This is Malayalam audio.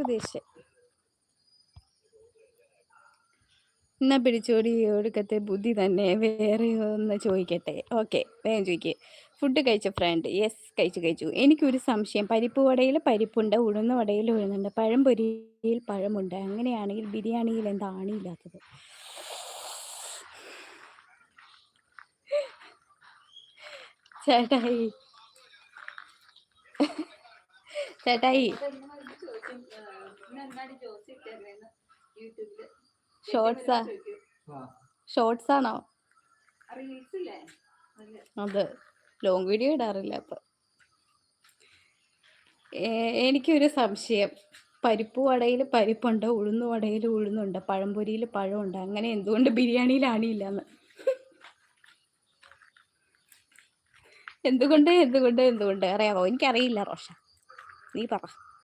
ഉദ്ദേശിച്ചത്. എന്നാ പിടിച്ചോടി ഒടുക്കത്തെ ബുദ്ധി തന്നെ. വേറെ ഒന്ന് ചോദിക്കട്ടെ? ഓക്കെ, വേഗം ചോദിക്കേ. ഫുഡ് കഴിച്ച ഫ്രണ്ട്? യെസ്, കഴിച്ചു. എനിക്കൊരു സംശയം. പരിപ്പ് വടയിൽ പരിപ്പുണ്ട്, ഉഴുന്ന വടയിൽ ഉഴുന്നുണ്ട്, പഴംപൊരിയിൽ പഴമുണ്ട്. അങ്ങനെയാണെങ്കിൽ ബിരിയാണിയിൽ എന്താ ആണിയില്ലാത്തത്? ചേട്ടായി ചേട്ടായി ഷോർട്സാ? ഷോർട്സാണോ? അത് ലോങ് വീഡിയോ ഇടാറില്ല. അപ്പം എനിക്കൊരു സംശയം. പരിപ്പ് വടയിൽ പരിപ്പുണ്ട്, ഉഴുന്ന് വടയിൽ ഉഴുന്നുണ്ട്, പഴംപൊരിയിൽ പഴമുണ്ട്. അങ്ങനെ എന്തുകൊണ്ട് ബിരിയാണിയിൽ ആണിയില്ലാന്ന്? എന്തുകൊണ്ട് അറിയാമോ? എനിക്കറിയില്ല റോഷ, നീ പറ.